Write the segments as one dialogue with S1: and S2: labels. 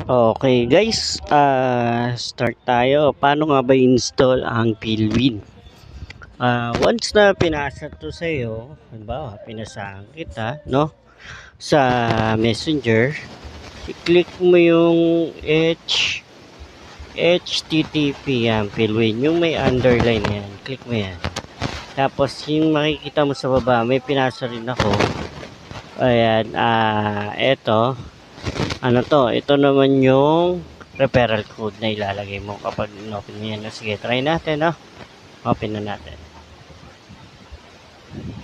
S1: Okay guys, start tayo. Paano nga ba install ang Philwin? Once na pinasa to sa iyo, halimbawa pinasahan kita, no? Sa Messenger, i-click mo yung HTTP yan, Philwin, yung may underline yan. Click mo yan. Tapos yung makikita mo sa baba, may pinasa rin ako. Ayan, eto. Ano to? Ito naman yung referral code na ilalagay mo kapag in-open mo yan. Sige, try natin, no? Open na natin.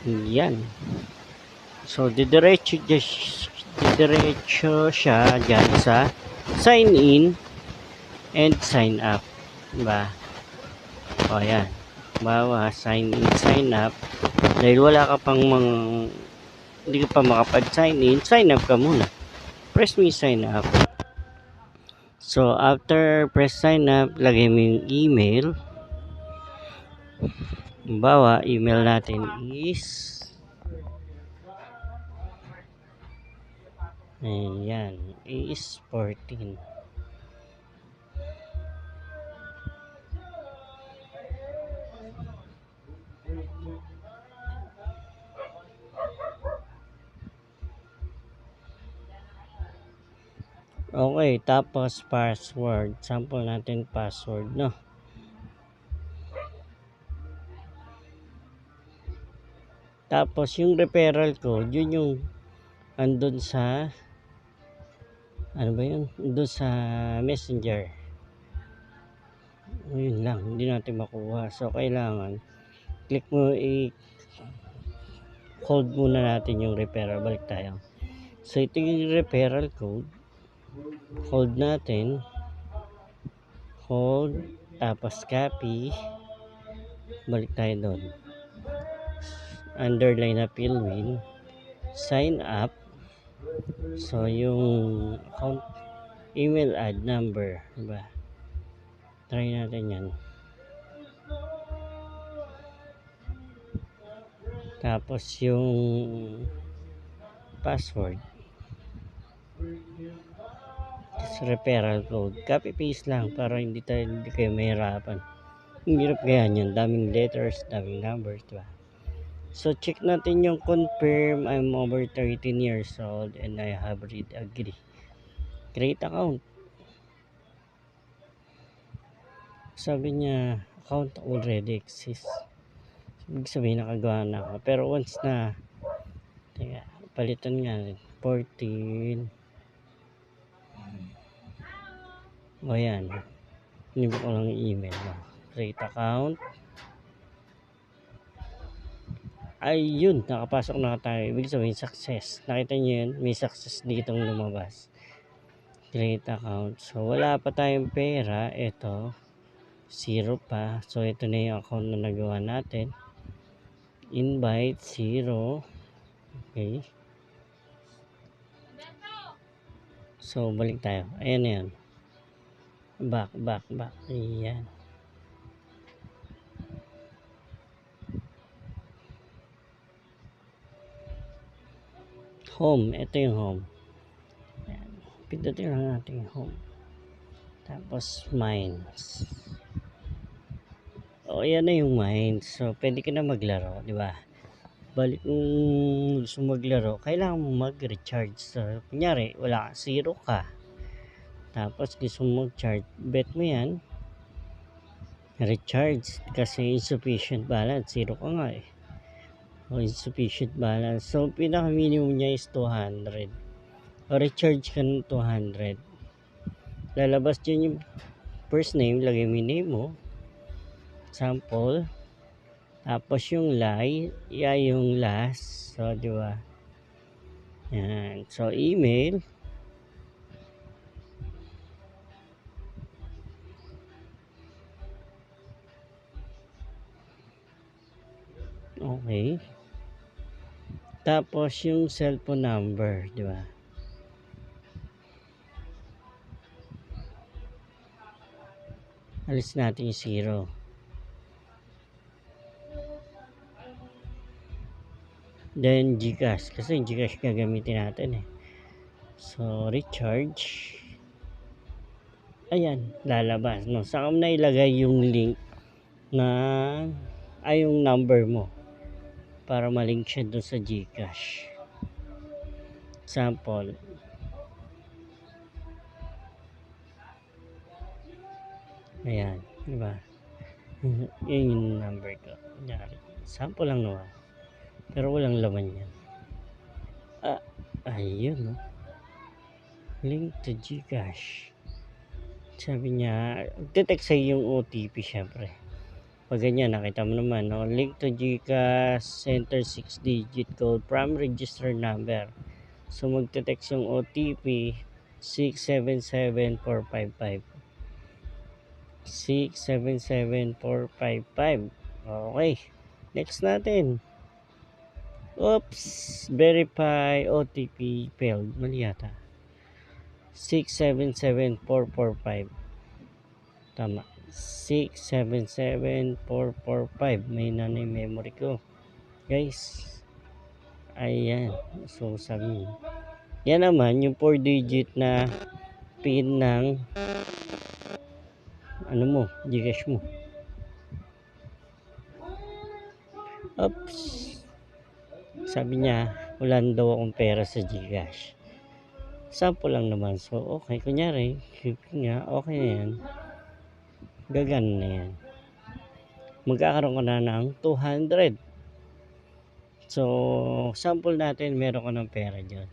S1: Yan. So, didiretso siya dyan sa sign in and sign up. Diba? O, yan. Bawa, sign in, sign up. Dahil wala ka pang hindi ka pa makapag-sign in, sign up ka muna. Press me sign up. So, after press sign up, lagay mo yung email. Halimbawa, email natin is ayan, is 14. Okay, tapos password. Sample natin password, no? Tapos yung referral code, yun yung andun sa ano ba yun? Doon sa Messenger. Yun lang, hindi natin makuha. So, kailangan click mo, hold muna natin yung referral. Balik tayo. So, ito yung referral code. Hold natin. Hold. Tapos copy. Balik tayo doon. Underline na Philwin. Sign up. So, yung account, email add number. Diba? Try natin yan. Tapos yung password. Tapos referral code. Copy paste lang para hindi kayo mahirapan. Ang hirap kaya yan. Daming letters, daming numbers. Diba? So, check natin yung confirm I'm over 13 years old and I have read agree. Create account. Sabi niya, account already exists. Ibig sabihin nakagawa na ako. Pero once na, teka, palitan nga 14. O yan. Hindi ko lang email mo. Create account. Ayun, nakapasok na tayo. Ibig sabihin success. Nakita niyo yun? May success ditong lumabas. Create account. So, wala pa tayong pera. Ito. 0 pa. So, ito na yung account na nagawa natin. Invite 0. Okay. So, balik tayo. Ayan na yan. Back. Ayan. Home. Ito yung home. Ayan. Pindutin lang natin yung home. Tapos, mines. O, ayan na yung mines. So, pwede ka na maglaro. Diba? Balik kung gusto maglaro, kailangan mo mag-recharge. So, kunyari, wala ka, 0 ka. Tapos, gusto mo mag-charge. Bet mo yan. Recharge. Kasi insufficient balance. 0 ka nga eh. O insufficient balance. So, pinaka-minimum niya is 200. O recharge ka ng 200. Lalabas dyan yung first name. Lagay mo yung name mo. Sample. Tapos yung yung last. So, di ba? Yan. So, email. Okay. Tapos yung cellphone number, di ba? Alis natin yung 0. Then GCash, kasi GCash gagamitin natin eh. So recharge. Ayan, lalabas, no? Saan mo na ilagay yung link na yung number mo para malink siya doon sa GCash. Sample. Ayan, di ba? Yun yung number ko. Kunyari, sample lang naman. Pero walang laman yan. Ayun, no? Link to GCash. Sabi niya, detect sa yung OTP syempre. Pag ganyan, nakita mo naman, no? Link to GCash, enter 6-digit code from registered number. So, magte-text yung OTP, 677455. 677455. Okay. Next natin. Oops. Verify OTP failed. Mali yata. 677445. Tama. 677445. May nanay memory ko. Guys. Ayan. So, sabi niya. Yan naman, yung 4-digit na PIN ng ano mo, GCash mo. Oops. Sabi niya, wala na daw akong pera sa GCash. Sample lang naman. So, okay. Kunyari, nga, okay na yan. Gagana na yan. Magkakaroon ka na ng 200. So, sample natin, meron ka ng pera dyan.